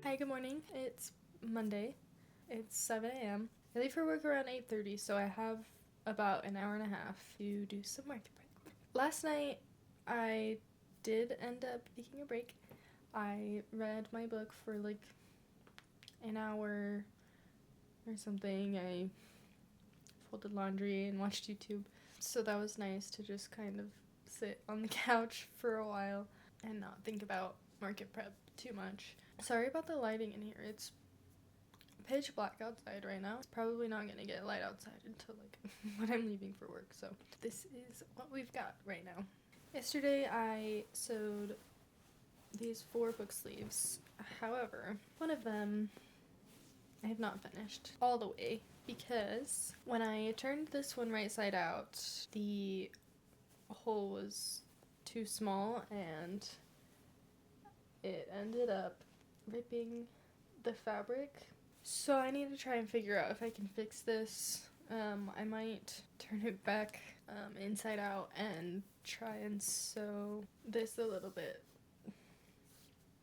Hi, good morning. It's Monday. It's 7 a.m. I leave for work around 8:30, so I have about an hour and a half to do some market prep. Last night, I did end up taking a break. I read my book for like an hour or something. I folded laundry and watched YouTube. So that was nice to just kind of sit on the couch for a while and not think about market prep too much. Sorry about the lighting in here. It's pitch black outside right now. It's probably not gonna get light outside until like when I'm leaving for work, so this is what we've got right now. Yesterday I sewed these 4 book sleeves. However, one of them I have not finished all the way because when I turned this one right side out, the hole was too small and it ended up ripping the fabric. So I need to try and figure out if I can fix this. I might turn it back inside out and try and sew this a little bit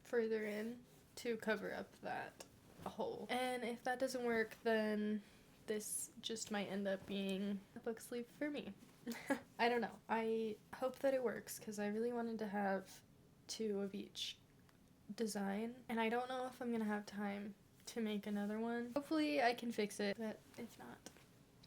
further in to cover up that hole. And if that doesn't work, then this just might end up being a book sleeve for me. I don't know. I hope that it works because I really wanted to have 2 of each design, and I don't know if I'm gonna have time to make another one. Hopefully I can fix it, but if not,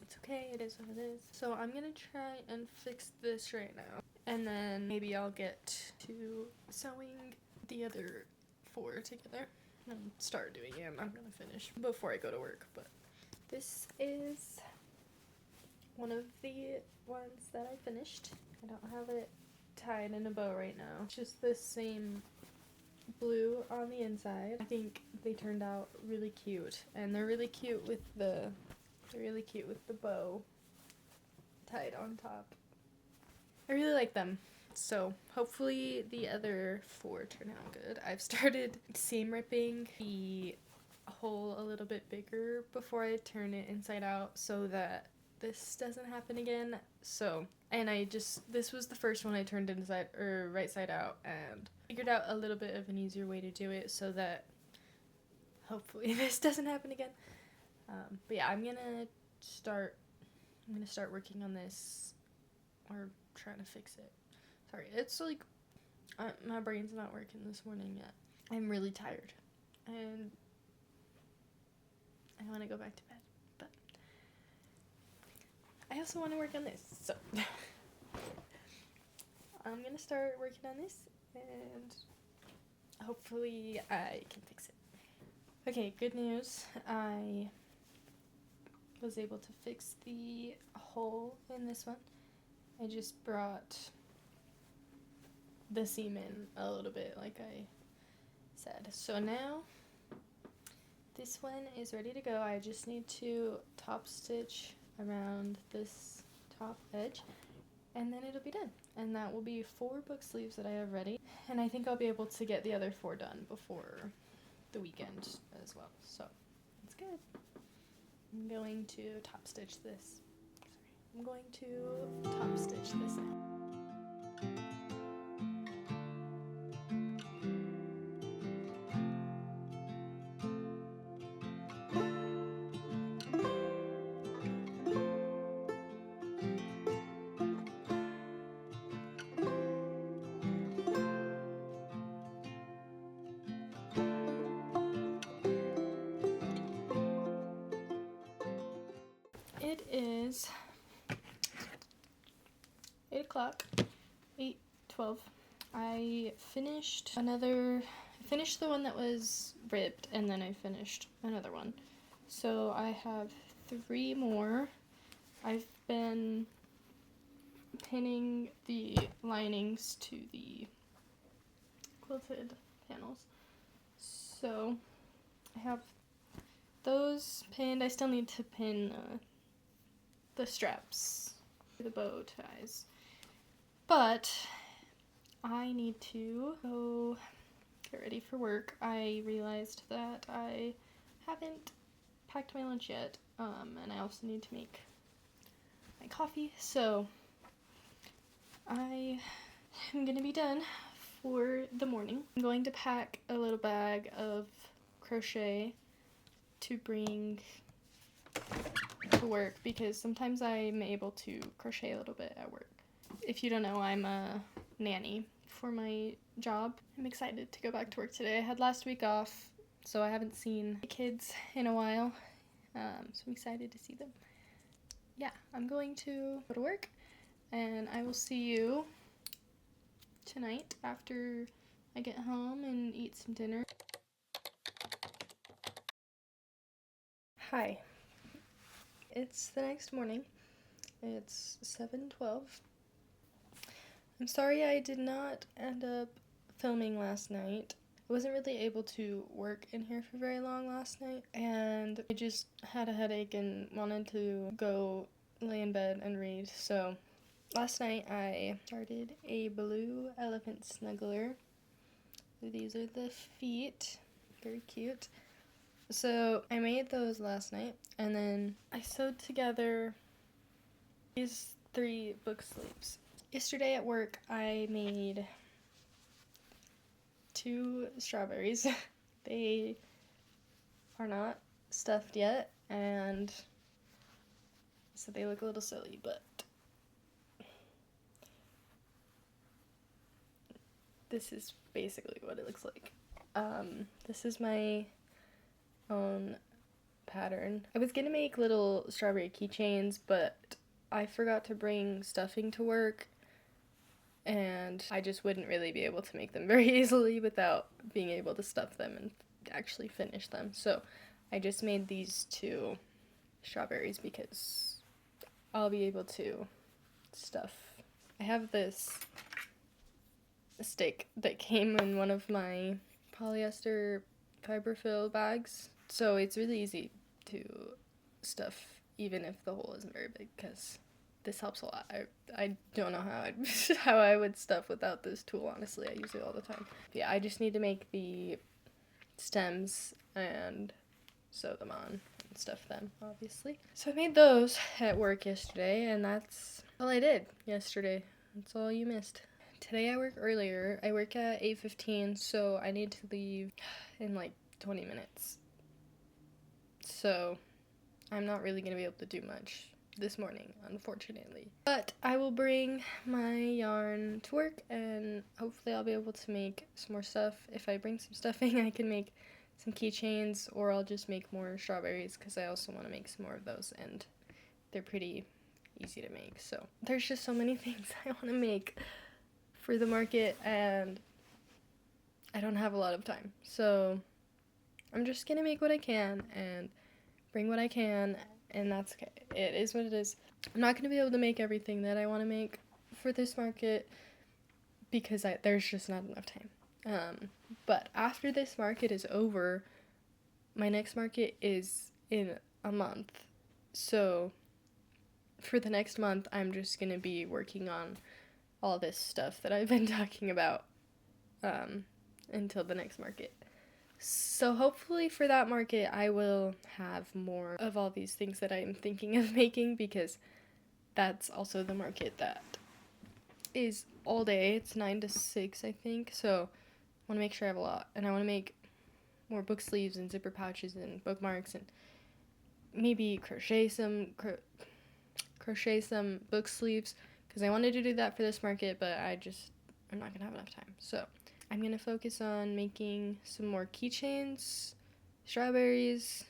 it's okay. It is what it is. So I'm gonna try and fix this right now, and then maybe I'll get to sewing the other 4 together and start doing it. I'm gonna finish before I go to work, but this is one of the ones that I finished. I don't have it tied in a bow right now. It's just the same blue on the inside. I think they turned out really cute, and they're really cute with the bow tied on top. I really like them. So hopefully the other 4 turn out good. I've started seam ripping the hole a little bit bigger before I turn it inside out so that this doesn't happen again. So, and this was the first one I turned inside or right side out, and figured out a little bit of an easier way to do it so that hopefully this doesn't happen again. But yeah, I'm gonna start working on this, or trying to fix it. Sorry, it's like my brain's not working this morning yet. I'm really tired and I want to go back to bed, but I also want to work on this, so I'm gonna start working on this and hopefully I can fix it. Okay, good news. I was able to fix the hole in this one. I just brought the seam in a little bit, like I said. So now this one is ready to go. I just need to top stitch around this top edge, and then it'll be done. And that will be 4 book sleeves that I have ready. And I think I'll be able to get the other 4 done before the weekend as well. So it's good. I'm going to top stitch this. Now. It is 8 o'clock, 8:12. I finished the one that was ripped, and then I finished another one. So I have 3 more. I've been pinning the linings to the quilted panels. So I have those pinned. I still need to pin the straps, the bow ties. But I need to go get ready for work. I realized that I haven't packed my lunch yet, and I also need to make my coffee, so I am gonna be done for the morning. I'm going to pack a little bag of crochet to bring to work because sometimes I'm able to crochet a little bit at work. If you don't know, I'm a nanny for my job. I'm excited to go back to work today. I had last week off, so I haven't seen the kids in a while, so I'm excited to see them. Yeah, I'm going to go to work, and I will see you tonight after I get home and eat some dinner. Hi. It's the next morning. It's 7:12. I'm sorry I did not end up filming last night. I wasn't really able to work in here for very long last night, and I just had a headache and wanted to go lay in bed and read. So last night I started a blue elephant snuggler. These are the feet. Very cute. So I made those last night, and then I sewed together these 3 book sleeves. Yesterday at work, I made 2 strawberries. They are not stuffed yet, and so they look a little silly, but this is basically what it looks like. This is my own pattern. I was gonna make little strawberry keychains, but I forgot to bring stuffing to work, and I just wouldn't really be able to make them very easily without being able to stuff them and actually finish them. So I just made these 2 strawberries because I'll be able to stuff. I have this stick that came in one of my polyester fiberfill bags, so it's really easy to stuff even if the hole isn't very big, because this helps a lot. I don't know how I would stuff without this tool, honestly. I use it all the time. But yeah, I just need to make the stems and sew them on and stuff them, obviously. So I made those at work yesterday, and that's all I did yesterday. That's all you missed. Today I work earlier. I work at 8:15, so I need to leave in like 20 minutes. So I'm not really going to be able to do much this morning, unfortunately. But I will bring my yarn to work, and hopefully I'll be able to make some more stuff. If I bring some stuffing, I can make some keychains, or I'll just make more strawberries, because I also want to make some more of those, and they're pretty easy to make. So there's just so many things I want to make for the market, and I don't have a lot of time. So I'm just gonna make what I can and bring what I can, and that's okay. It is what it is. I'm not going to be able to make everything that I want to make for this market because there's just not enough time. But after this market is over, my next market is in a month. So for the next month, I'm just going to be working on all this stuff that I've been talking about until the next market. So hopefully for that market, I will have more of all these things that I'm thinking of making, because that's also the market that is all day. It's 9 to 6, I think. So I want to make sure I have a lot. And I want to make more book sleeves and zipper pouches and bookmarks, and maybe crochet some book sleeves, because I wanted to do that for this market, but I'm not going to have enough time. So I'm going to focus on making some more keychains, strawberries,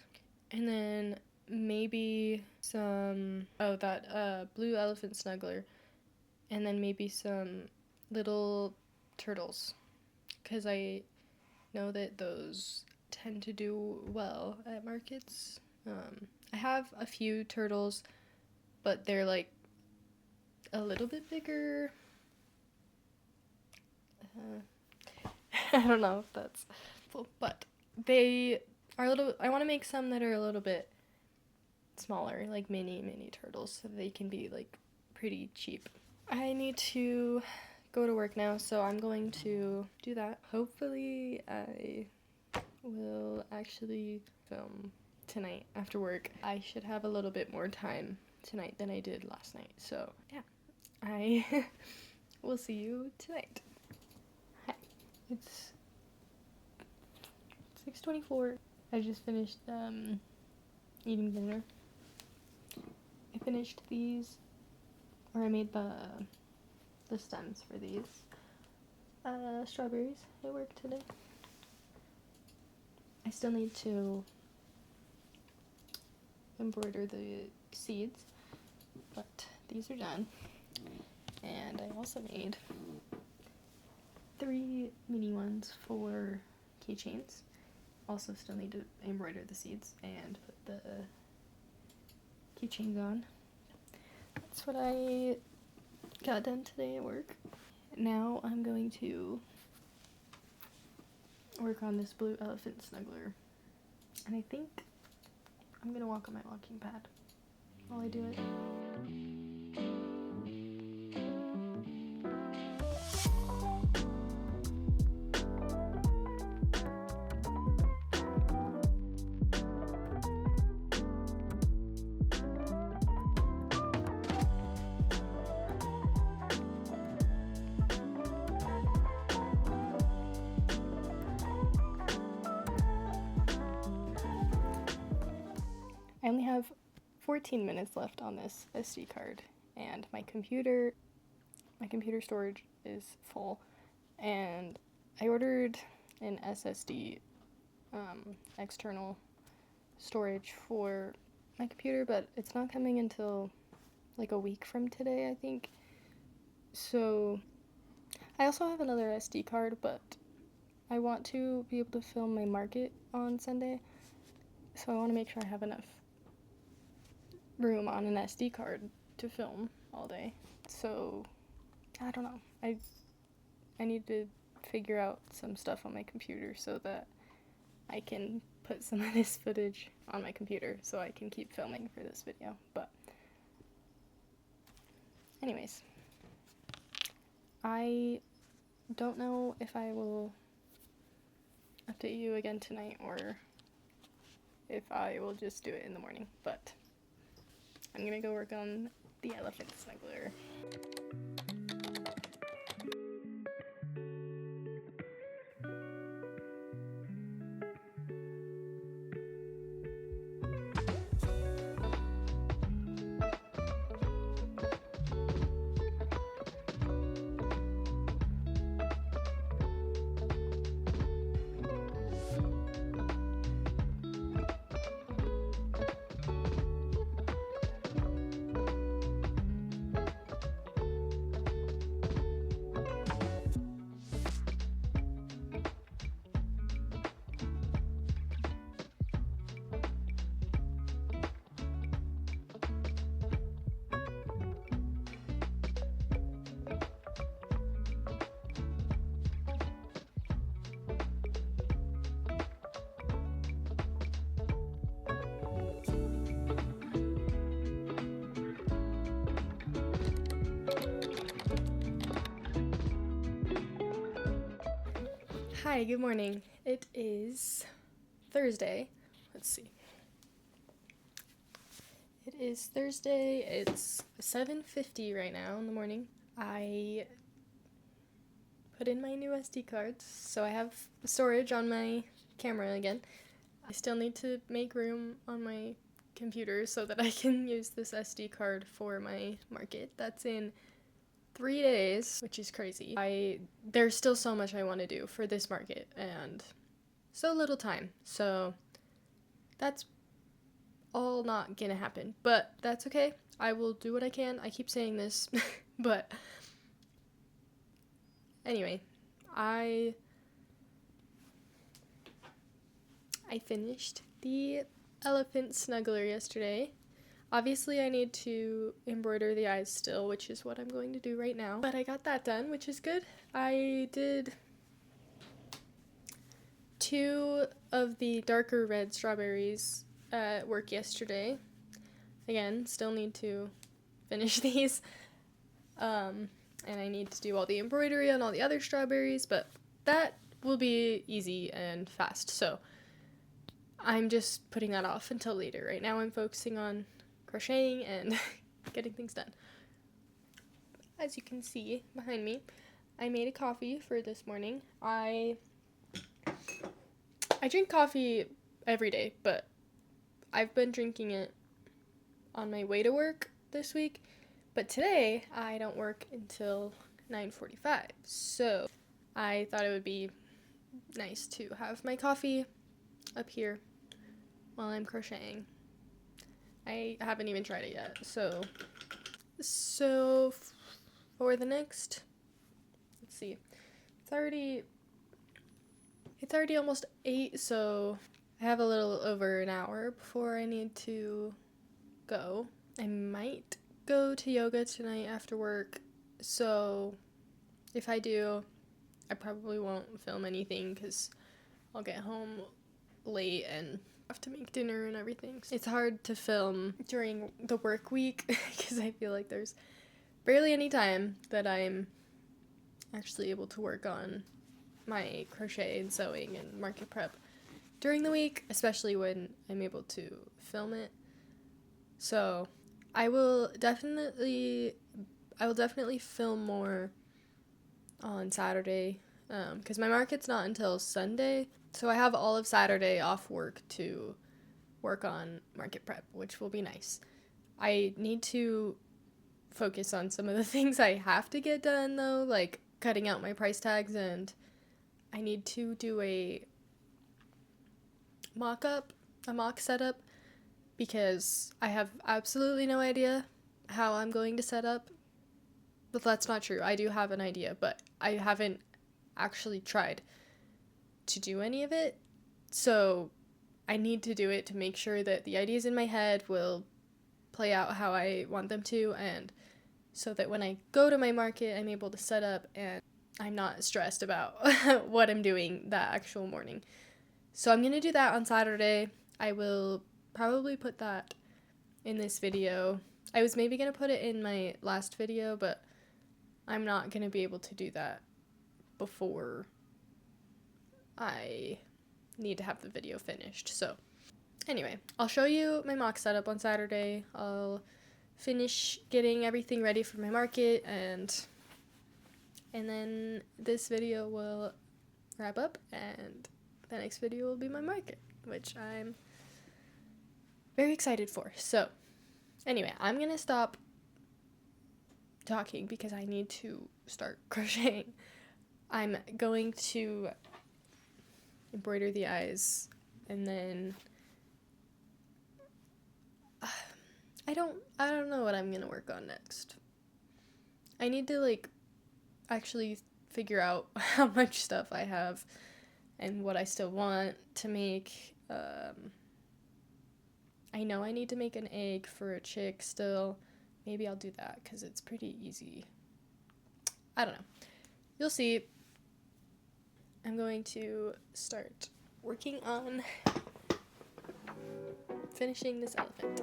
and then maybe some, that blue elephant snuggler, and then maybe some little turtles, because I know that those tend to do well at markets. I have a few turtles, but they're like a little bit bigger. I don't know if that's full, but they are I want to make some that are a little bit smaller, like mini turtles, so they can be like pretty cheap. I need to go to work now, so I'm going to do that. Hopefully I will actually film tonight after work. I should have a little bit more time tonight than I did last night, so yeah, I will see you tonight. Hi. It's 6:24. I just finished eating dinner. I finished these, or I made the stems for these strawberries at work today. I still need to embroider the seeds, but these are done. And I also made 3 mini ones for keychains. Also still need to embroider the seeds and put the keychains on. That's what I got done today at work. Now I'm going to work on this blue elephant snuggler. And I think I'm gonna walk on my walking pad while I do it. I only have 14 minutes left on this SD card, and my computer storage is full, and I ordered an SSD external storage for my computer, but it's not coming until like a week from today, I think. So I also have another SD card, but I want to be able to film my market on Sunday, so I want to make sure I have enough room on an SD card to film all day. So I don't know. I need to figure out some stuff on my computer so that I can put some of this footage on my computer so I can keep filming for this video. But anyways, I don't know if I will update you again tonight or if I will just do it in the morning, but I'm gonna go work on the elephant snuggler. Hi, good morning. It is Thursday. Let's see. It is Thursday. It's 7:50 right now in the morning. I put in my new SD cards, so I have storage on my camera again. I still need to make room on my computer so that I can use this SD card for my market. That's in 3 days, which is crazy. There's still so much I want to do for this market and so little time. So that's all not gonna happen, but that's okay. I will do what I can. I keep saying this, but anyway, I finished the elephant snuggler yesterday. Obviously, I need to embroider the eyes still, which is what I'm going to do right now. But I got that done, which is good. I did 2 of the darker red strawberries at work yesterday. Again, still need to finish these. And I need to do all the embroidery on all the other strawberries, but that will be easy and fast. So I'm just putting that off until later. Right now I'm focusing on crocheting and getting things done. As you can see behind me, I made a coffee for this morning. I I drink coffee every day, but I've been drinking it on my way to work this week. But today, I don't work until 9:45, so I thought it would be nice to have my coffee up here while I'm crocheting. I haven't even tried it yet, so for the next, let's see, it's already almost 8, so I have a little over an hour before I need to go. I might go to yoga tonight after work, so if I do, I probably won't film anything because I'll get home late and have to make dinner and everything. It's hard to film during the work week because I feel like there's barely any time that I'm actually able to work on my crochet and sewing and market prep during the week, especially when I'm able to film it. So I will definitely film more on Saturday because my market's not until Sunday, so I have all of Saturday off work to work on market prep, which will be nice. I need to focus on some of the things I have to get done though, like cutting out my price tags, and I need to do a mock setup, because I have absolutely no idea how I'm going to set up. But that's not true. I do have an idea, but I haven't actually tried to do any of it. So I need to do it to make sure that the ideas in my head will play out how I want them to, and so that when I go to my market, I'm able to set up and I'm not stressed about what I'm doing that actual morning. So I'm going to do that on Saturday. I will probably put that in this video. I was maybe going to put it in my last video, but I'm not going to be able to do that before I need to have the video finished. So anyway, I'll show you my mock setup on Saturday. I'll finish getting everything ready for my market, and then this video will wrap up, and the next video will be my market, which I'm very excited for. So anyway, I'm gonna stop talking because I need to start crocheting. I'm going to embroider the eyes, and then I don't know what I'm gonna work on next. I need to actually figure out how much stuff I have and what I still want to make. I know I need to make an egg for a chick still. Maybe I'll do that because it's pretty easy. I don't know. You'll see. I'm going to start working on finishing this elephant.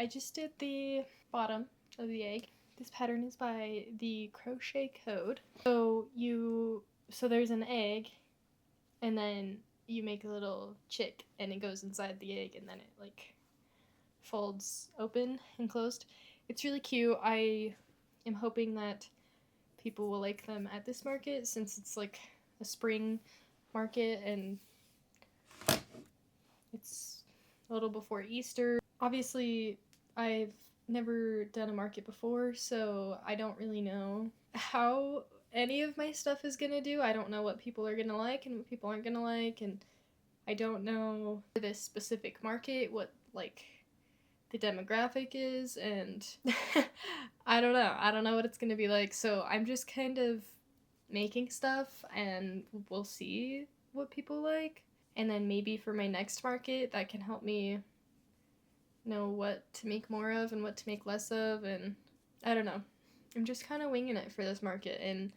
just did the bottom of the egg. This pattern is by the Crochet Code. So there's an egg, and then you make a little chick, and it goes inside the egg, and then it like folds open and closed. It's really cute. I am hoping that people will like them at this market, since it's like a spring market and it's a little before Easter. Obviously, I've never done a market before, so I don't really know how any of my stuff is gonna do. I don't know what people are gonna like and what people aren't gonna like, and I don't know for this specific market what like the demographic is, and I don't know what it's gonna be like. So I'm just kind of making stuff, and we'll see what people like, and then maybe for my next market that can help me know what to make more of and what to make less of. And I don't know, I'm just kind of winging it for this market and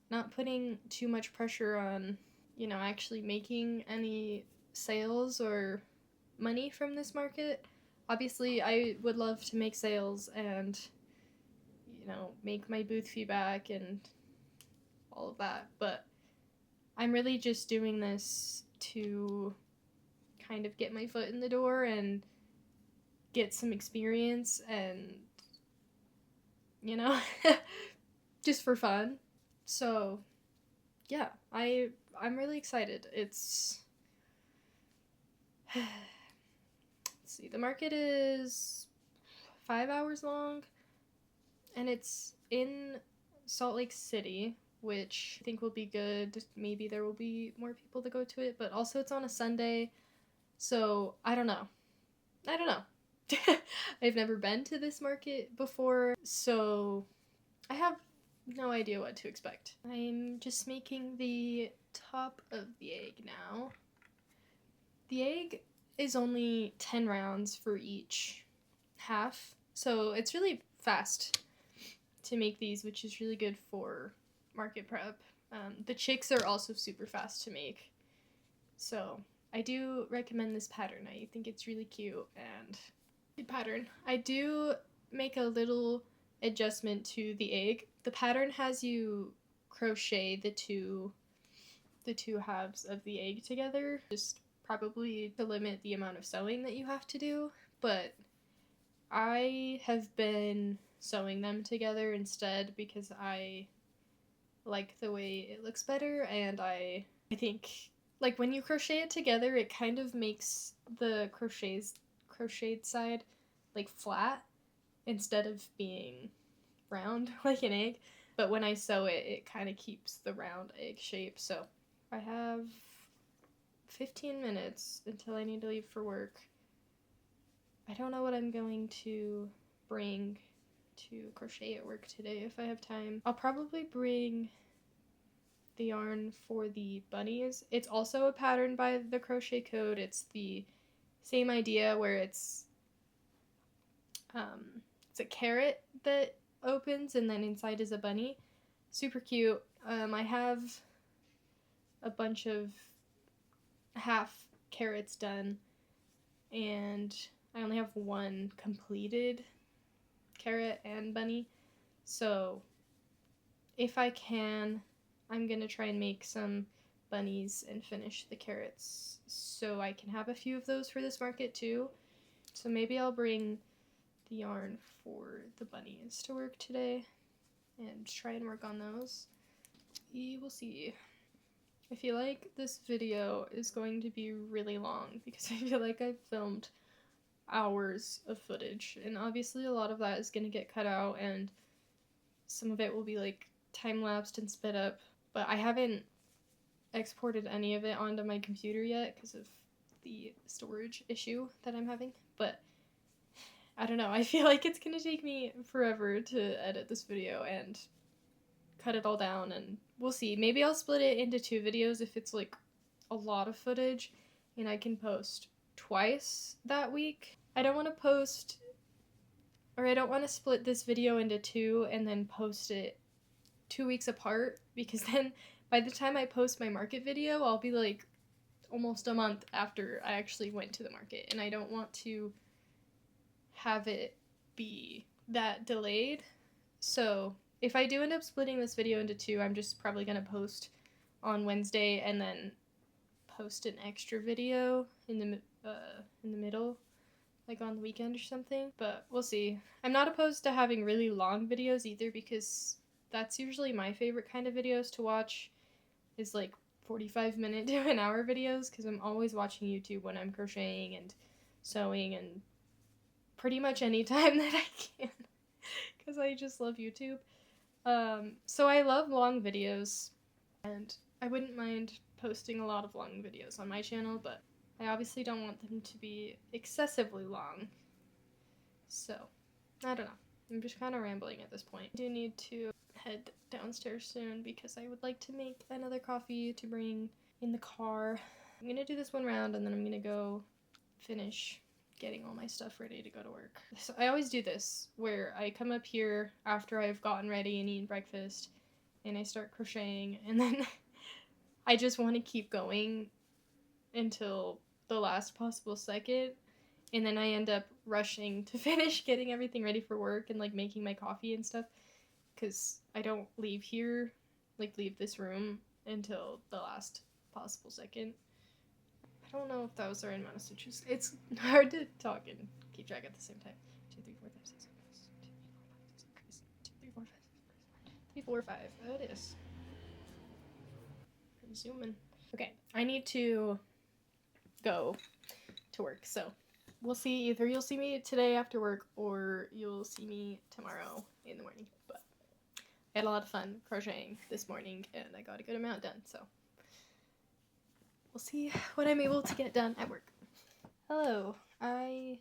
not putting too much pressure on, you know, actually making any sales or money from this market. Obviously, I would love to make sales and, you know, make my booth fee back and all of that, but I'm really just doing this to kind of get my foot in the door and get some experience and, you know, just for fun. So, yeah, I'm really excited. It's let's see, the market is 5 hours long, and it's in Salt Lake City, which I think will be good. Maybe there will be more people that go to it, but also it's on a Sunday, so I don't know. I've never been to this market before, so I have no idea what to expect. I'm just making the top of the egg now. The egg is only 10 rounds for each half, so it's really fast to make these, which is really good for market prep. The chicks are also super fast to make, so I do recommend this pattern. I think it's really cute and good pattern. I do make a little adjustment to the egg. The pattern has you crochet the two halves of the egg together, just probably to limit the amount of sewing that you have to do, but I have been sewing them together instead because I like the way it looks better, and I think like when you crochet it together, it kind of makes the crocheted side like flat instead of being round like an egg. But when I sew it, it kind of keeps the round egg shape. So I have 15 minutes until I need to leave for work. I don't know what I'm going to bring to crochet at work today if I have time. I'll probably bring the yarn for the bunnies. It's also a pattern by the Crochet Code. It's the same idea where it's a carrot that opens and then inside is a bunny. Super cute. I have a bunch of half carrots done, and I only have one completed carrot and bunny, so if I can, I'm gonna try and make some bunnies and finish the carrots so I can have a few of those for this market too. So maybe I'll bring the yarn for the bunnies to work today and try and work on those. We will see. I feel like this video is going to be really long because I feel like I've filmed hours of footage, and obviously a lot of that is going to get cut out and some of it will be like time-lapsed and sped up, but I haven't exported any of it onto my computer yet because of the storage issue that I'm having. But I don't know, I feel like it's gonna take me forever to edit this video and cut it all down, and we'll see. Maybe I'll split it into 2 videos if it's like a lot of footage and I can post twice that week. I don't want to split this video into 2 and then post it 2 weeks apart, because then by the time I post my market video, I'll be like almost a month after I actually went to the market, and I don't want to have it be that delayed. So if I do end up splitting this video into two, I'm just probably going to post on Wednesday and then post an extra video in the middle, like on the weekend or something. But we'll see. I'm not opposed to having really long videos either, because that's usually my favorite kind of videos to watch, is like 45-minute to an hour videos, because I'm always watching YouTube when I'm crocheting and sewing and pretty much any time that I can, because I just love YouTube. So I love long videos, and I wouldn't mind posting a lot of long videos on my channel, but I obviously don't want them to be excessively long. So, I don't know. I'm just kind of rambling at this point. I do need to head downstairs soon because I would like to make another coffee to bring in the car. I'm gonna do this one round and then I'm gonna go finish getting all my stuff ready to go to work. So I always do this, where I come up here after I've gotten ready and eaten breakfast, and I start crocheting, and then I just want to keep going until the last possible second, and then I end up rushing to finish getting everything ready for work and like making my coffee and stuff, because I don't leave here, like leave this room until the last possible second. I don't know if that was the right amount of stitches. It's hard to talk and keep track at the same time. 2, 3, 4, 5, 6, 7, 8, 2, 3, 4, 5, 6, 3, 4, 5. Oh, it is. I'm zooming. Okay, I need to go to work, so we'll see. Either you'll see me today after work, or you'll see me tomorrow in the morning. But I had a lot of fun crocheting this morning, and I got a good amount done, so we'll see what I'm able to get done at work. Hello, I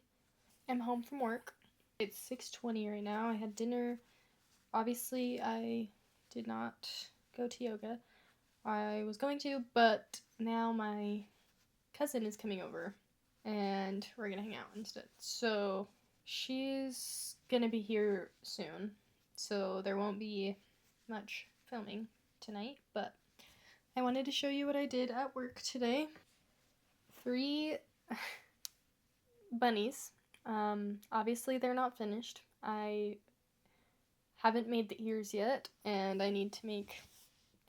am home from work. It's 6:20 right now. I had dinner. Obviously, I did not go to yoga. I was going to, but now my cousin is coming over, and we're gonna hang out instead. So she's gonna be here soon, so there won't be much filming tonight, but I wanted to show you what I did at work today. 3 bunnies. Obviously they're not finished. I haven't made the ears yet, and I need to make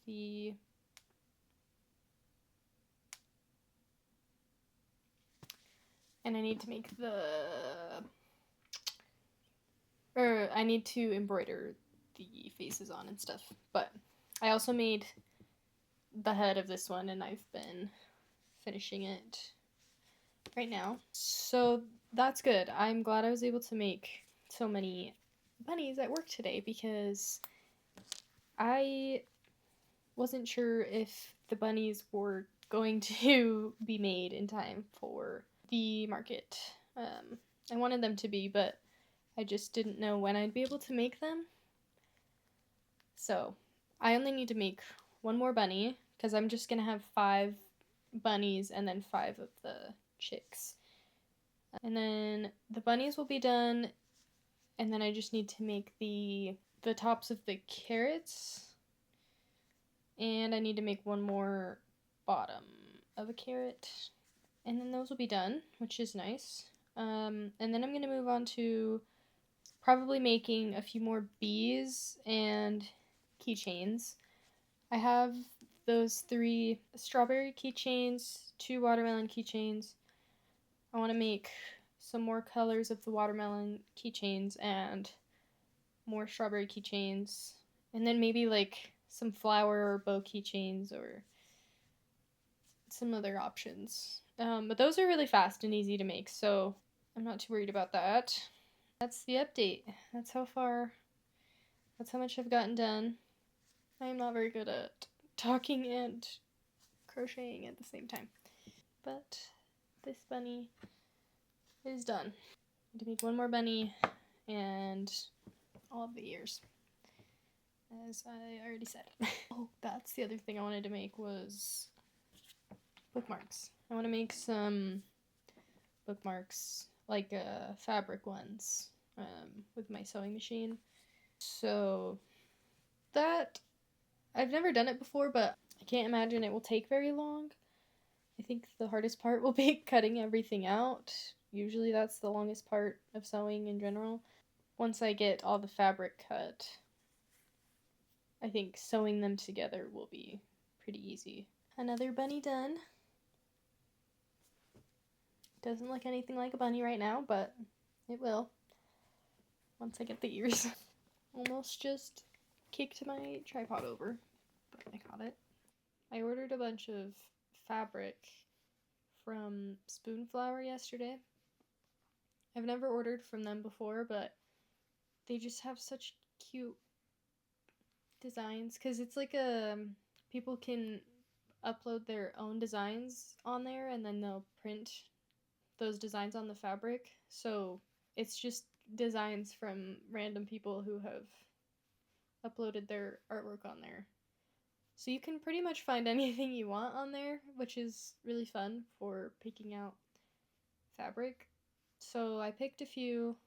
the I need to embroider the faces on and stuff. But I also made the head of this one, and I've been finishing it right now. So that's good. I'm glad I was able to make so many bunnies at work today, because I wasn't sure if the bunnies were going to be made in time for the market. I wanted them to be, but I just didn't know when I'd be able to make them. So I only need to make one more bunny, because I'm just gonna have 5 bunnies and then 5 of the chicks. And then the bunnies will be done, and then I just need to make the tops of the carrots, and I need to make one more bottom of a carrot, and then those will be done, which is nice. And then I'm going to move on to probably making a few more bees and keychains. I have those 3 strawberry keychains, 2 watermelon keychains. I want to make some more colors of the watermelon keychains and more strawberry keychains, and then maybe like some flower or bow keychains or some other options. But those are really fast and easy to make, so I'm not too worried about that. That's the update. That's how much I've gotten done. I am not very good at talking and crocheting at the same time. But this bunny is done. I need to make one more bunny and all of the ears, as I already said. Oh, that's the other thing I wanted to make, was bookmarks. I want to make some bookmarks, like fabric ones, with my sewing machine. So that, I've never done it before, but I can't imagine it will take very long. I think the hardest part will be cutting everything out. Usually that's the longest part of sewing in general. once I get all the fabric cut, I think sewing them together will be pretty easy. Another bunny done. Doesn't look anything like a bunny right now, but it will once I get the ears. Almost just kicked my tripod over, but I got it. I ordered a bunch of fabric from Spoonflower yesterday. I've never ordered from them before, but they just have such cute designs, because it's like people can upload their own designs on there and then they'll print those designs on the fabric. So it's just designs from random people who have uploaded their artwork on there. So you can pretty much find anything you want on there, which is really fun for picking out fabric. So I picked a few,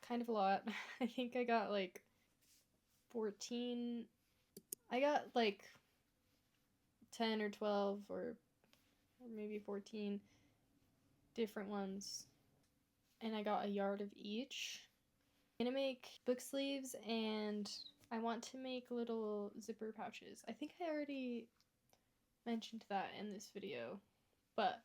kind of a lot. I think I got like 14. I got like 10 or 12 or maybe 14 different ones. And I got a yard of each. I'm gonna make book sleeves and I want to make little zipper pouches. I think I already mentioned that in this video, but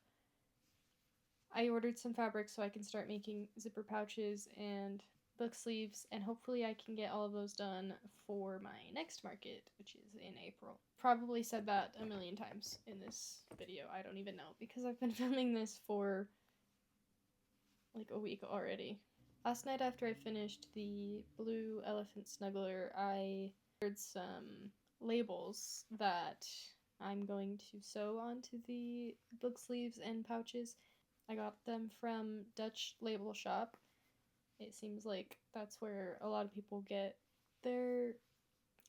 I ordered some fabric so I can start making zipper pouches and book sleeves, and hopefully I can get all of those done for my next market, which is in April. Probably said that a million times in this video, I don't even know, because I've been filming this for like a week already. Last night after I finished the blue elephant snuggler, I ordered some labels that I'm going to sew onto the book sleeves and pouches. I got them from Dutch Label Shop. It seems like that's where a lot of people get their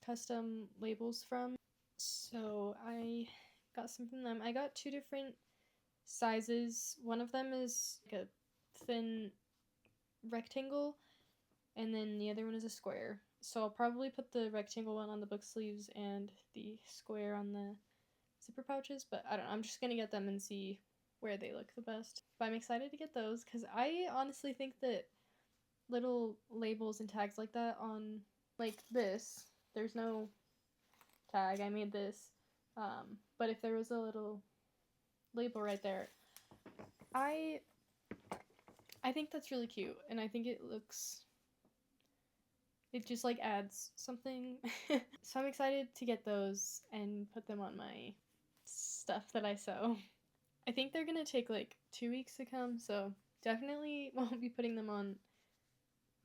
custom labels from. So I got some from them. I got 2 different sizes. One of them is like a thin rectangle, and then the other one is a square. So I'll probably put the rectangle one on the book sleeves and the square on the zipper pouches, but I don't know, I'm just gonna get them and see where they look the best. But I'm excited to get those, because I honestly think that little labels and tags like that on, like this, there's no tag, I made this, but if there was a little label right there, I think that's really cute, and I think it just like adds something. So I'm excited to get those and put them on my stuff that I sew. I think they're gonna take like 2 weeks to come, so definitely won't be putting them on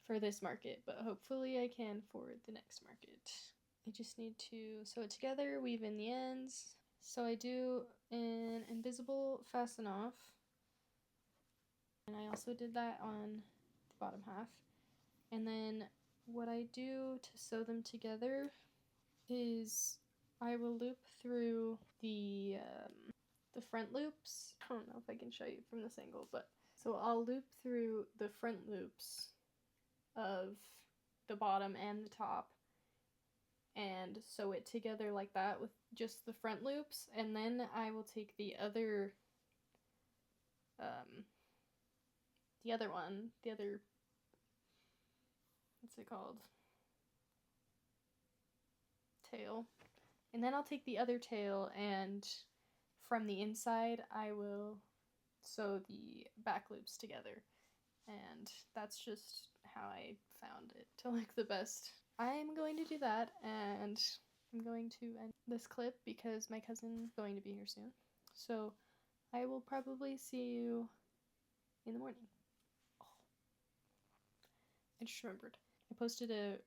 for this market, but hopefully I can for the next market. I just need to sew it together, weave in the ends. So I do an invisible fasten off, and I also did that on the bottom half. And then what I do to sew them together is I will loop through the front loops. I don't know if I can show you from this angle, but so I'll loop through the front loops of the bottom and the top and sew it together like that with just the front loops, and then I will take the other what's it called? Tail. And then I'll take the other tail, and from the inside I will sew the back loops together. And that's just how I found it to look the best. I'm going to do that, and I'm going to end this clip because my cousin's going to be here soon. So I will probably see you in the morning. Oh. I just remembered. I posted a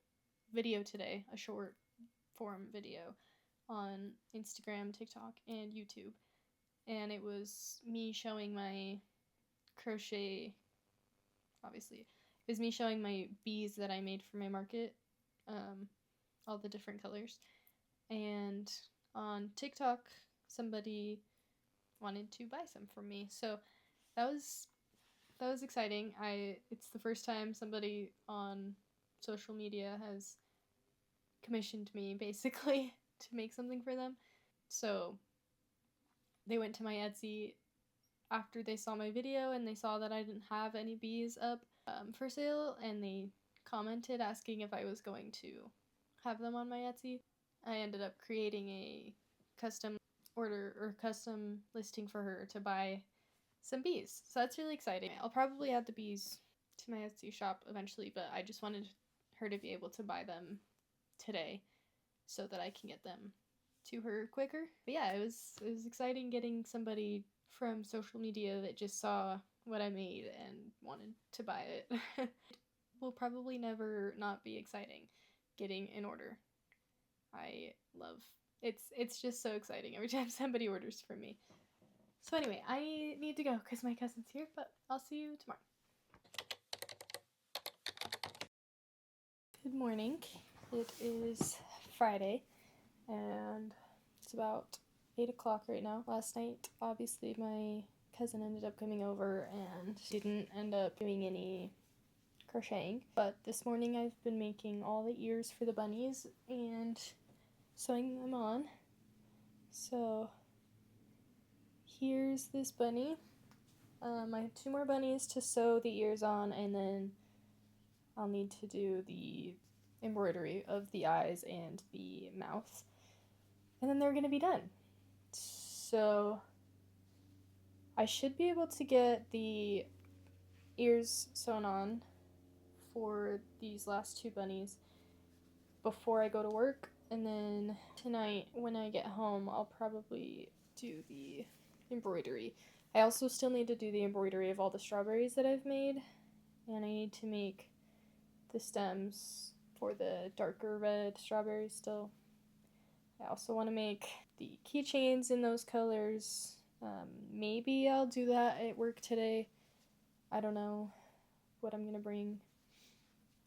video today, a short form video, on Instagram, TikTok, and YouTube. And it was me showing my crochet, obviously. It was me showing my bees that I made for my market, all the different colors. And on TikTok, somebody wanted to buy some from me. So that was exciting. It's the first time somebody on social media has commissioned me, basically, to make something for them. So they went to my Etsy after they saw my video, and they saw that I didn't have any bees up for sale, and they commented asking if I was going to have them on my Etsy. I ended up creating a custom order or custom listing for her to buy some bees. So that's really exciting. I'll probably add the bees to my Etsy shop eventually, but I just wanted her to be able to buy them today so that I can get them to her quicker. But yeah, it was exciting getting somebody from social media that just saw what I made and wanted to buy it. Will probably never not be exciting getting an order. I love it's just so exciting every time somebody orders from me. So anyway, I need to go because my cousin's here, but I'll see you tomorrow. Good morning. It is Friday, and it's about 8 o'clock right now. Last night, obviously, my cousin ended up coming over and didn't end up doing any crocheting. But this morning, I've been making all the ears for the bunnies and sewing them on. So here's this bunny. I have 2 more bunnies to sew the ears on, and then I'll need to do the embroidery of the eyes and the mouth, and then they're gonna be done. So I should be able to get the ears sewn on for these last 2 bunnies before I go to work, and then tonight when I get home I'll probably do the embroidery. I also still need to do the embroidery of all the strawberries that I've made, and I need to make the stems for the darker red strawberries still. I also want to make the keychains in those colors. Maybe I'll do that at work today. I don't know what I'm going to bring.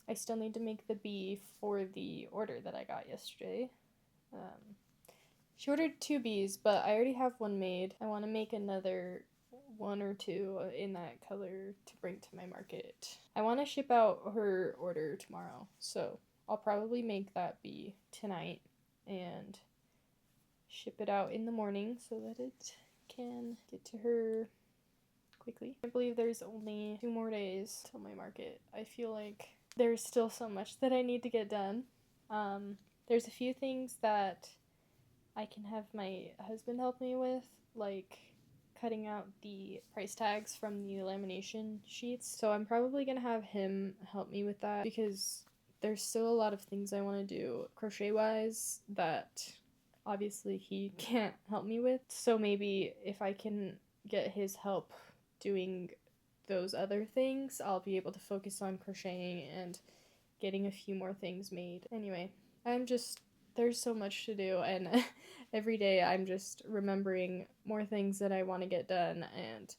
I still need to make the bee for the order that I got yesterday. She ordered 2 bees, but I already have one made. I want to make another 1 or 2 in that color to bring to my market. I want to ship out her order tomorrow, so I'll probably make that bee tonight and ship it out in the morning so that it can get to her quickly. I believe there's only 2 more days till my market. I feel like there's still so much that I need to get done. There's a few things that I can have my husband help me with, like cutting out the price tags from the lamination sheets. So I'm probably gonna have him help me with that because there's still a lot of things I want to do crochet wise that obviously he can't help me with. So maybe if I can get his help doing those other things, I'll be able to focus on crocheting and getting a few more things made. Anyway, there's so much to do, and every day I'm just remembering more things that I want to get done and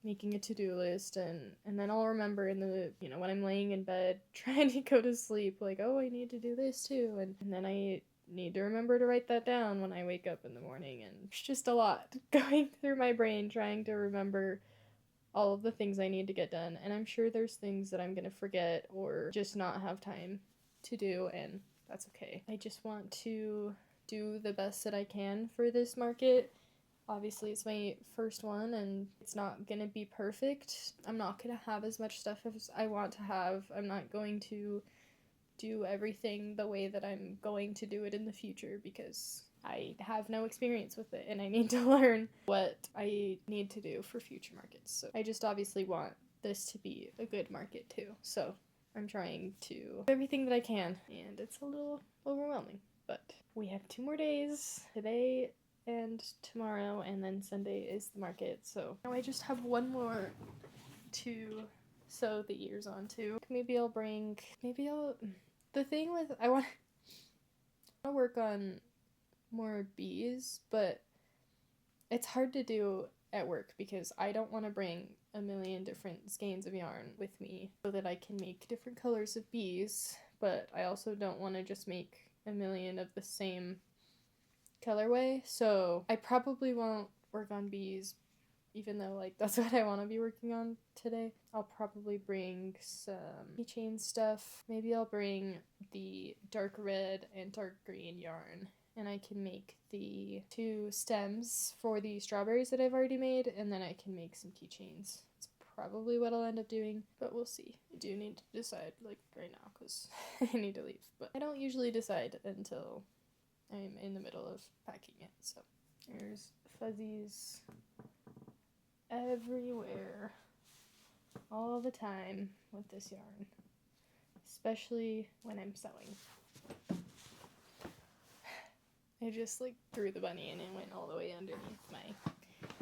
making a to-do list, and then I'll remember in the, when I'm laying in bed trying to go to sleep, like, oh, I need to do this too, and then I need to remember to write that down when I wake up in the morning, and it's just a lot going through my brain trying to remember all of the things I need to get done, and I'm sure there's things that I'm gonna forget or just not have time to do, and that's okay. I just want to do the best that I can for this market. Obviously, it's my first one, and it's not gonna be perfect. I'm not gonna have as much stuff as I want to have. I'm not going to do everything the way that I'm going to do it in the future because I have no experience with it, and I need to learn what I need to do for future markets. So I just obviously want this to be a good market too. So I'm trying to do everything that I can, and it's a little overwhelming. But we have 2 more days, today and tomorrow, and then Sunday is the market. So now I just have 1 more to sew the ears onto. The thing with, I want to work on more bees, but it's hard to do at work because I don't want to bring a million different skeins of yarn with me so that I can make different colors of bees, but I also don't want to just make a million of the same colorway, so I probably won't work on bees, even though that's what I want to be working on today. I'll probably bring some keychain stuff. Maybe I'll bring the dark red and dark green yarn, and I can make the 2 stems for the strawberries that I've already made, and then I can make some keychains. It's probably what I'll end up doing, but we'll see. I do need to decide, like, right now, because I need to leave, but I don't usually decide until I'm in the middle of packing it, so. There's fuzzies everywhere, all the time with this yarn, especially when I'm sewing. I just, like, threw the bunny and it went all the way underneath my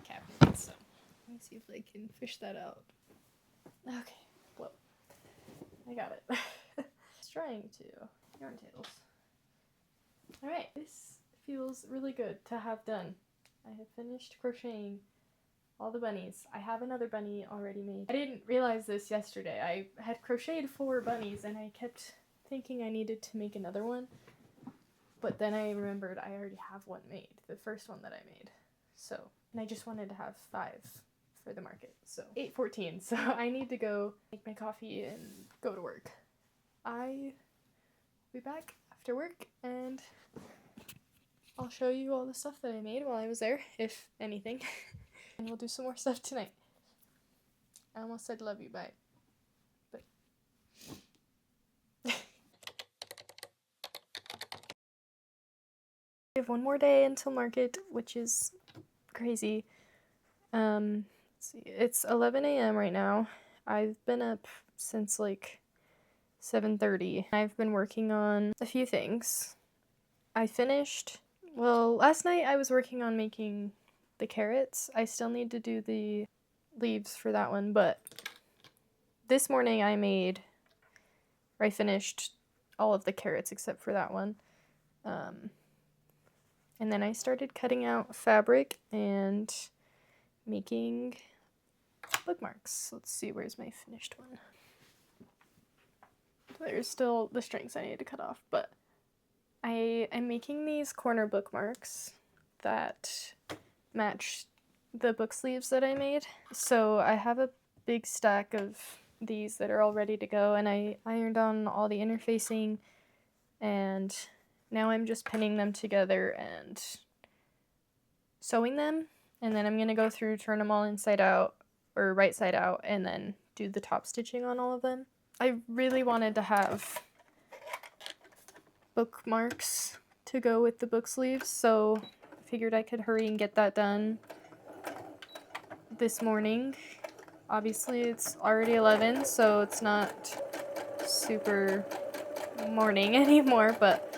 cabinet, so let me see if I can fish that out. Okay, well, I got it. Just trying to yarn tails. Alright, this feels really good to have done. I have finished crocheting all the bunnies. I have another bunny already made. I didn't realize this yesterday. I had crocheted 4 bunnies and I kept thinking I needed to make another one. But then I remembered I already have one made, the first one that I made. So, and I just wanted to have 5 for the market. So, 8:14, so I need to go make my coffee and go to work. I'll be back after work and I'll show you all the stuff that I made while I was there, if anything. And we'll do some more stuff tonight. I almost said love you, bye. But we have one more day until market, which is crazy. Let's see, it's 11 a.m. right now. I've been up since like 7:30. I've been working on a few things. I finished, well, last night I was working on making the carrots. I still need to do the leaves for that one, but this morning I finished all of the carrots except for that one. And then I started cutting out fabric and making bookmarks. Let's see, where's my finished one? There's still the strings I need to cut off, but I am making these corner bookmarks that match the book sleeves that I made. So I have a big stack of these that are all ready to go, and I ironed on all the interfacing, and now I'm just pinning them together and sewing them, and then I'm going to go through, turn them all inside out, or right side out, and then do the top stitching on all of them. I really wanted to have bookmarks to go with the book sleeves, so I figured I could hurry and get that done this morning. Obviously it's already 11, so it's not super morning anymore, but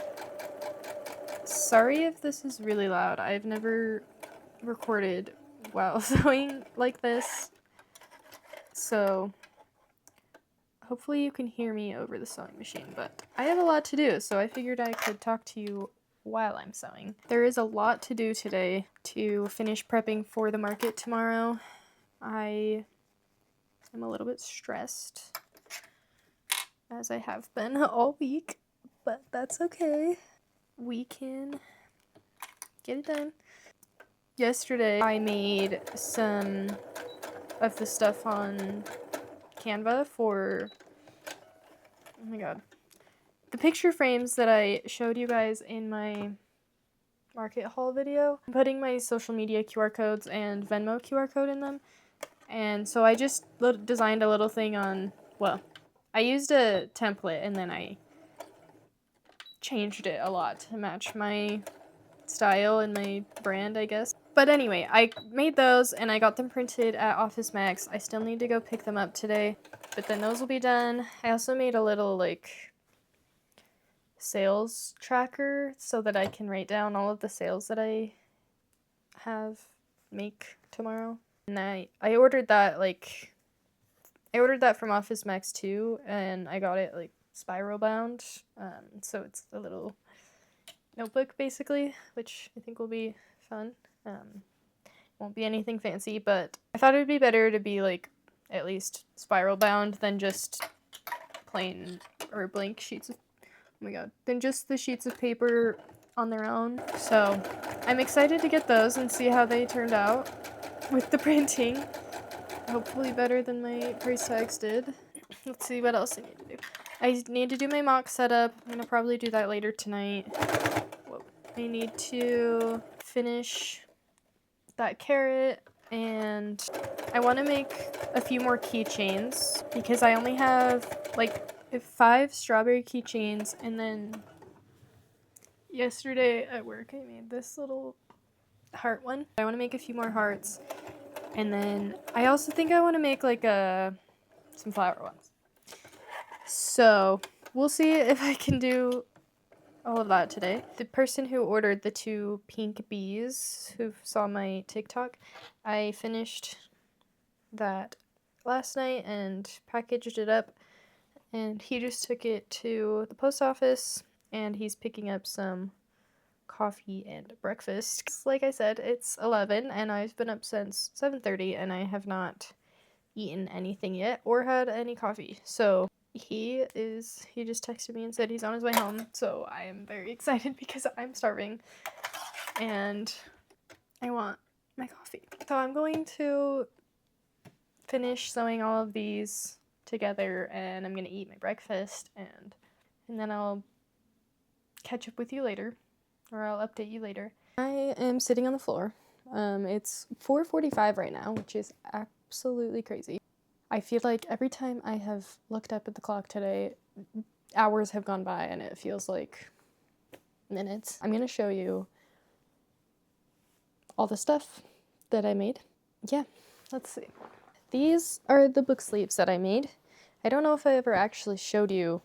sorry if this is really loud. I've never recorded while sewing like this, so hopefully you can hear me over the sewing machine, but I have a lot to do, so I figured I could talk to you while I'm sewing. There is a lot to do today to finish prepping for the market tomorrow. I am a little bit stressed, as I have been all week, but that's okay. We can get it done. Yesterday I made some of the stuff on Canva for, oh my god, the picture frames that I showed you guys in my market haul video. I'm putting my social media QR codes and Venmo QR code in them, and so I just designed a little thing on, well, I used a template and then I changed it a lot to match my style and my brand, I guess. But anyway, I made those and I got them printed at Office Max. I still need to go pick them up today, but then those will be done. I also made a little like sales tracker so that I can write down all of the sales that I make tomorrow. And I ordered that from Office Max too, and I got it like spiral bound. So it's a little notebook basically, which I think will be fun. Won't be anything fancy, but I thought it would be better to be like at least spiral bound than just plain or blank sheets of, oh my god, than just the sheets of paper on their own. So I'm excited to get those and see how they turned out with the printing. Hopefully better than my price tags did. Let's see what else I need to do. I need to do my mock setup. I'm gonna probably do that later tonight. Whoa. I need to finish that carrot. And I want to make a few more keychains because I only have like 5 strawberry keychains, and then yesterday at work I made this little heart one. I want to make a few more hearts, and then I also think I want to make like some flower ones. So we'll see if I can do all of that today. The person who ordered the 2 pink bees, who saw my TikTok, I finished that last night and packaged it up, and he just took it to the post office, and he's picking up some coffee and breakfast. Like I said, it's 11 and I've been up since 7:30 and I have not eaten anything yet or had any coffee. So he just texted me and said he's on his way home, so I am very excited because I'm starving and I want my coffee. So I'm going to finish sewing all of these together, and I'm gonna eat my breakfast, and then I'll catch up with you later, or I'll update you later. I am sitting on the floor. It's 4:45 right now, which is absolutely crazy. I feel like every time I have looked up at the clock today, hours have gone by and it feels like minutes. I'm gonna show you all the stuff that I made. Yeah, let's see. These are the book sleeves that I made. I don't know if I ever actually showed you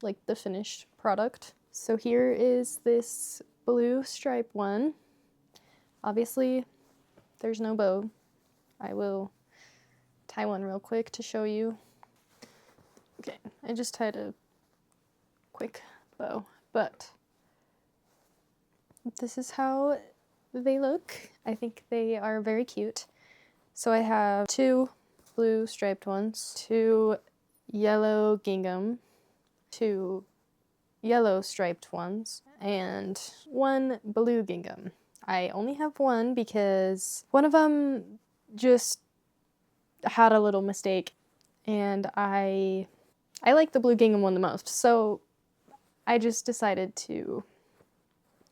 like the finished product. So here is this blue stripe one. Obviously, there's no bow. I will tie one real quick to show you. Okay, I just tied a quick bow, but this is how they look. I think they are very cute. So I have 2 blue striped ones, 2 yellow gingham, 2 yellow striped ones, and 1 blue gingham. I only have one because one of them just had a little mistake, and I like the blue gingham one the most, so I just decided to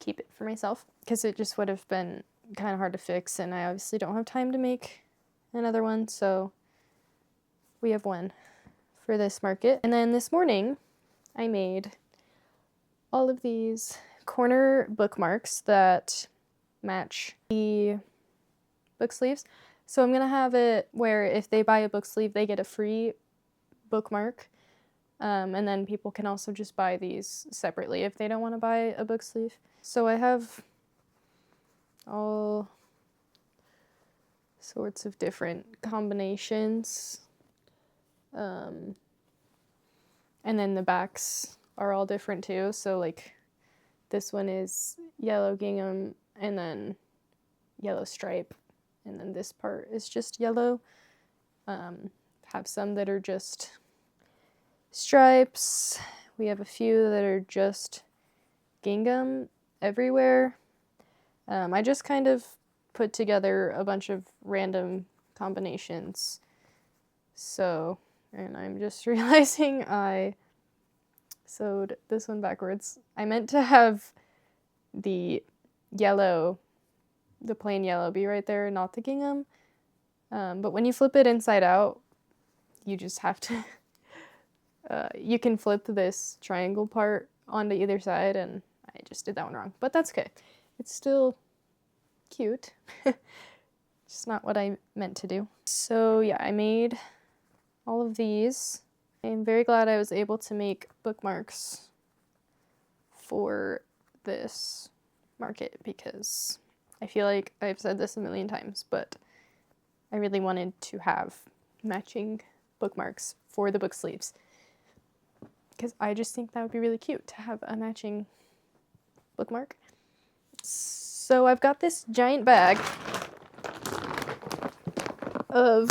keep it for myself because it just would have been kind of hard to fix, and I obviously don't have time to make another one, so we have one for this market. And then this morning I made all of these corner bookmarks that match the book sleeves. So I'm gonna have it where if they buy a book sleeve, they get a free bookmark. And then people can also just buy these separately if they don't want to buy a book sleeve. So I have all sorts of different combinations. And then the backs are all different too. So like this one is yellow gingham and then yellow stripe. And then this part is just yellow. Have some that are just stripes. We have a few that are just gingham everywhere. I just kind of put together a bunch of random combinations. So, and I'm just realizing I sewed this one backwards. I meant to have the yellow, the plain yellow be right there, not the gingham. But when you flip it inside out, you just have to, you can flip this triangle part onto either side, and I just did that one wrong. But that's okay. It's still cute. Just not what I meant to do. So yeah, I made all of these. I'm very glad I was able to make bookmarks for this market because I feel like I've said this a million times, but I really wanted to have matching bookmarks for the book sleeves because I just think that would be really cute to have a matching bookmark. So I've got this giant bag of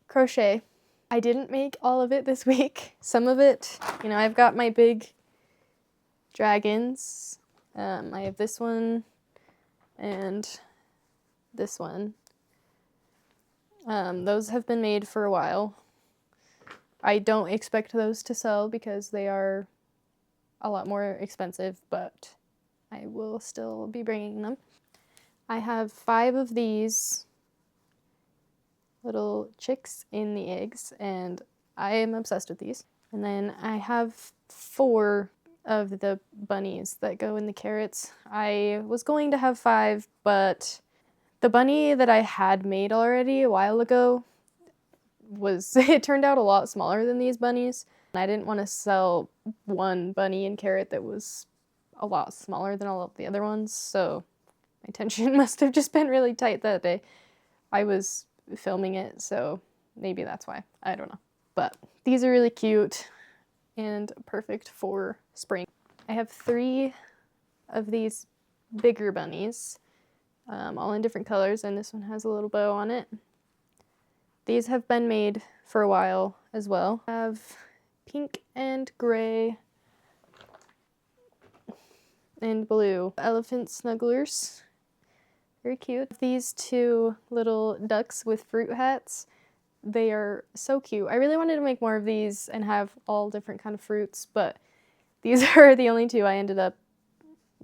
crochet. I didn't make all of it this week. Some of it, you know, I've got my big dragons. I have this one and this one. Those have been made for a while. I don't expect those to sell because they are a lot more expensive, but I will still be bringing them. I have 5 of these little chicks in the eggs, and I am obsessed with these. And then I have 4 of the bunnies that go in the carrots. I was going to have 5, but the bunny that I had made already a while ago it turned out a lot smaller than these bunnies. I didn't want to sell one bunny and carrot that was a lot smaller than all of the other ones, so my tension must have just been really tight that day. I was filming it, so maybe that's why. I don't know. But these are really cute and perfect for spring. I have 3 of these bigger bunnies, all in different colors, and this one has a little bow on it. These have been made for a while as well. I have pink and gray and blue elephant snugglers. Very cute. These 2 little ducks with fruit hats. They are so cute. I really wanted to make more of these and have all different kind of fruits, but these are the only 2 I ended up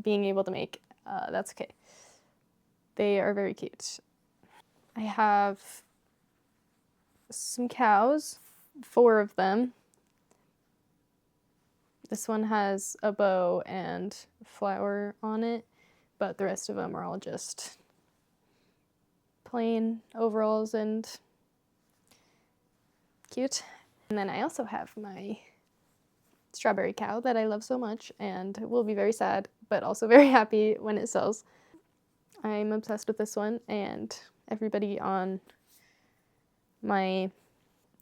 being able to make. That's okay. They are very cute. I have some cows, 4 of them. This one has a bow and flower on it, but the rest of them are all just plain overalls and cute. And then I also have my strawberry cow that I love so much and will be very sad, but also very happy when it sells. I'm obsessed with this one, and everybody on my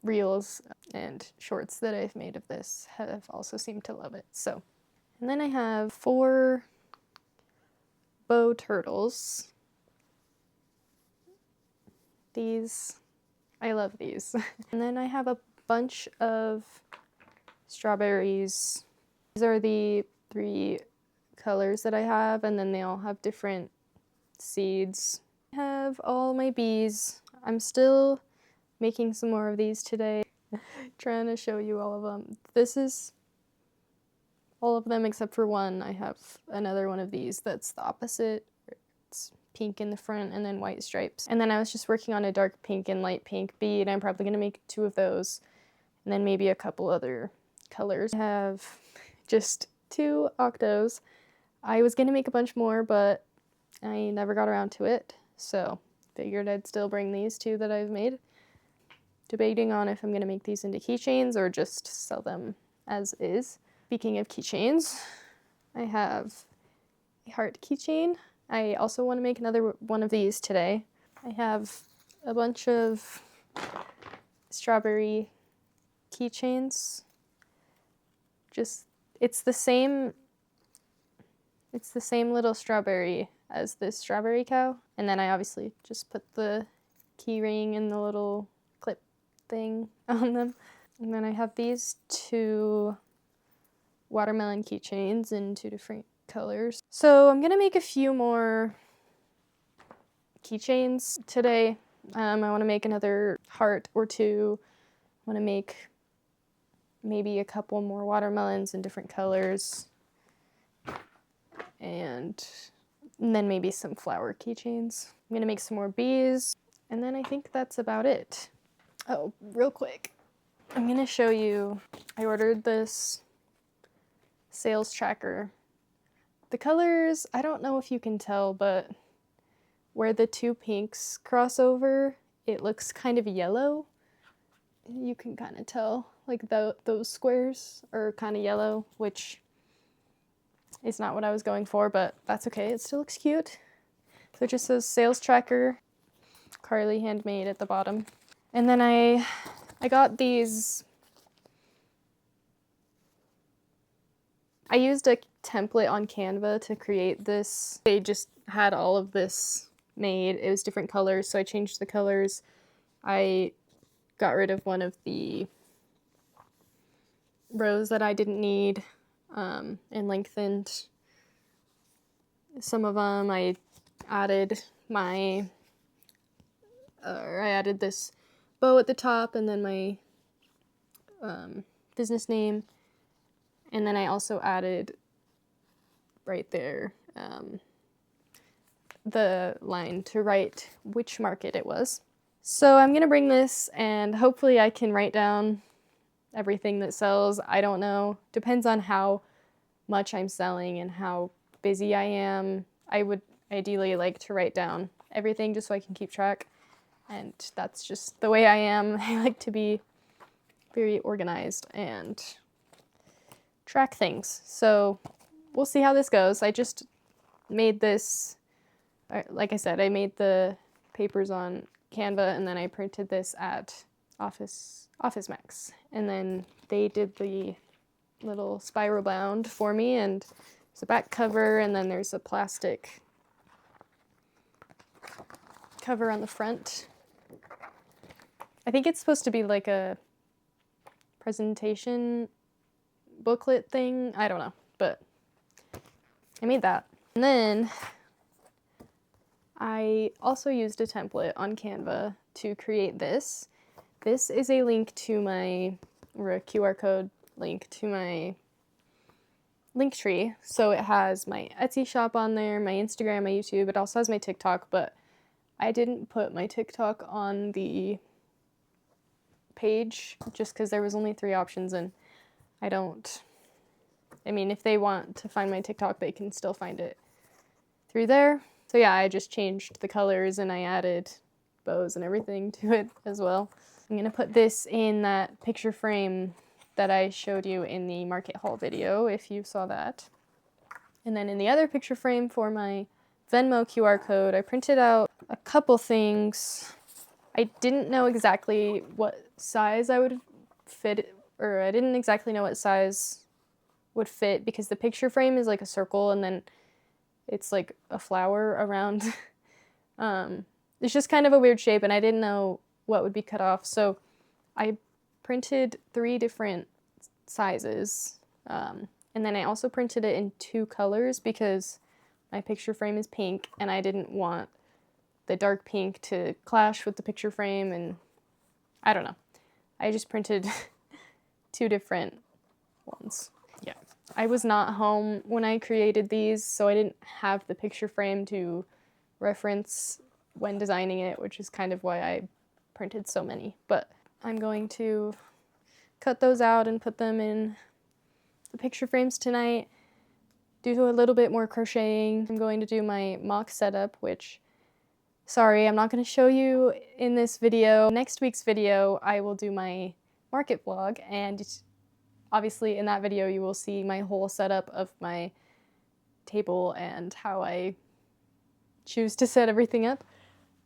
reels and shorts that I've made of this have also seemed to love it. So, and then I have 4 bow turtles. These, I love these. And then I have a bunch of strawberries. These are the 3 colors that I have, and then they all have different seeds. I have all my bees. I'm still making some more of these today. Trying to show you all of them. This is all of them except for one. I have another one of these that's the opposite. It's pink in the front and then white stripes. And then I was just working on a dark pink and light pink bee, and I'm probably going to make 2 of those, and then maybe a couple other colors. I have just 2 octos. I was going to make a bunch more, but I never got around to it, so figured I'd still bring these 2 that I've made. Debating on if I'm going to make these into keychains or just sell them as is. Speaking of keychains, I have a heart keychain. I also want to make another one of these today. I have a bunch of strawberry keychains. It's the same little strawberry as this strawberry cow. And then I obviously just put the key ring and the little clip thing on them. And then I have these 2 watermelon keychains in 2 different colors. So I'm gonna make a few more keychains today. I want to make another heart or 2. I want to make maybe a couple more watermelons in different colors. And then maybe some flower keychains. I'm gonna make some more bees, and then I think that's about it. Oh, real quick, I'm gonna show you, I ordered this sales tracker. The colors, I don't know if you can tell, but where the 2 pinks cross over, it looks kind of yellow. You can kind of tell, like those squares are kind of yellow, which is not what I was going for, but that's okay. It still looks cute. So it just says sales tracker, Carly handmade at the bottom. And then I got these. I used a template on Canva to create this. They just had all of this made. It was different colors, so I changed the colors. I got rid of one of the rows that I didn't need, and lengthened some of them. I added I added this bow at the top, and then my business name, and then I also added right there the line to write which market it was. So I'm gonna bring this and hopefully I can write down everything that sells. I don't know. Depends on how much I'm selling and how busy I am. I would ideally like to write down everything just so I can keep track. And that's just the way I am. I like to be very organized and track things. So we'll see how this goes. I just made this, like I said, I made the papers on Canva and then I printed this at Office Max. And then they did the little spiral bound for me, and there's a back cover and then there's a plastic cover on the front. I think it's supposed to be like a presentation booklet thing. I don't know, but I made that. And then I also used a template on Canva to create this. This is a link to my, or a QR code link to my link tree. So it has my Etsy shop on there, my Instagram, my YouTube. It also has my TikTok, but I didn't put my TikTok on the page just because there was only 3 options, and I mean, if they want to find my TikTok, they can still find it through there. So yeah, I just changed the colors and I added bows and everything to it as well. I'm gonna put this in that picture frame that I showed you in the market haul video, if you saw that. And then in the other picture frame for my Venmo QR code, I printed out a couple things. I didn't know exactly what size I would fit, or I didn't exactly know what size would fit because the picture frame is like a circle and then it's like a flower around. It's just kind of a weird shape and I didn't know what would be cut off. So I printed 3 different sizes. And then I also printed it in 2 colors because my picture frame is pink and I didn't want the dark pink to clash with the picture frame, and I don't know. I just printed 2 different ones. Yeah. I was not home when I created these, so I didn't have the picture frame to reference when designing it, which is kind of why I printed so many. But I'm going to cut those out and put them in the picture frames tonight, do a little bit more crocheting. I'm going to do my mock setup, which, sorry, I'm not going to show you in this video. Next week's video, I will do my market vlog, and obviously in that video you will see my whole setup of my table and how I choose to set everything up.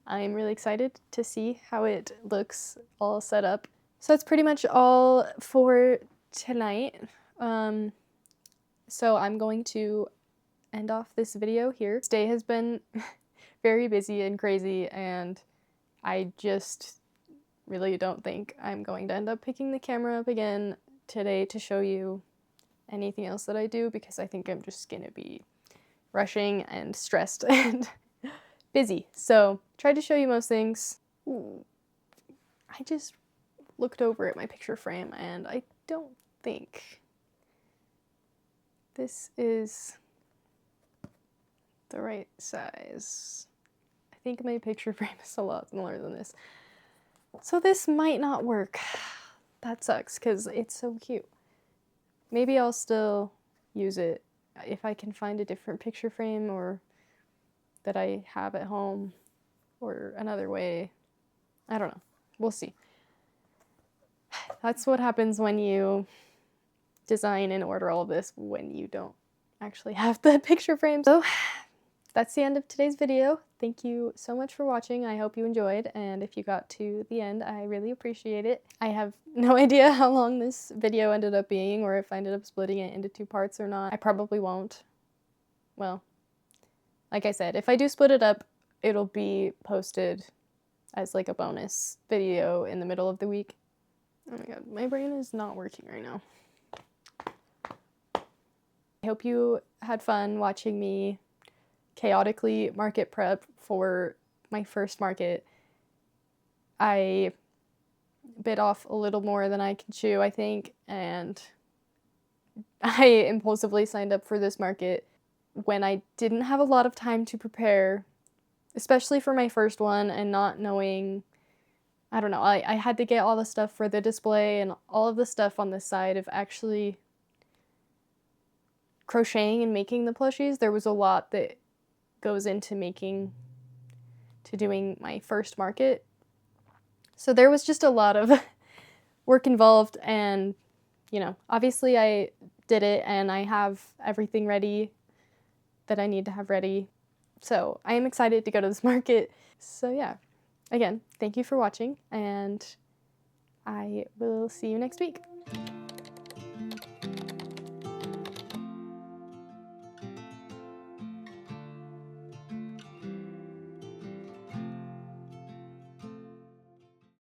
I'm really excited to see how it looks all set up. So that's pretty much all for tonight. So I'm going to end off this video here. This day has been very busy and crazy, and I just really don't think I'm going to end up picking the camera up again today to show you anything else that I do, because I think I'm just gonna be rushing and stressed and busy. So tried to show you most things. Ooh, I just looked over at my picture frame and I don't think this is the right size. I think my picture frame is a lot smaller than this. So this might not work. That sucks because it's so cute. Maybe I'll still use it if I can find a different picture frame or that I have at home or another way. I don't know. We'll see. That's what happens when you design and order all of this when you don't actually have the picture frame. So that's the end of today's video. Thank you so much for watching. I hope you enjoyed, and if you got to the end, I really appreciate it. I have no idea how long this video ended up being, or if I ended up splitting it into 2 parts or not. I probably won't. Well, like I said, if I do split it up, it'll be posted as like a bonus video in the middle of the week. Oh my god, my brain is not working right now. I hope you had fun watching me chaotically market prep for my first market. I bit off a little more than I can chew, I think, and I impulsively signed up for this market when I didn't have a lot of time to prepare especially for my first one and not knowing, I don't know, I had to get all the stuff for the display and all of the stuff on the side of actually crocheting and making the plushies. There was a lot that goes into doing my first market. So there was just a lot of work involved, and obviously I did it and I have everything ready that I need to have ready. So I am excited to go to this market. So yeah, again, thank you for watching, and I will see you next week.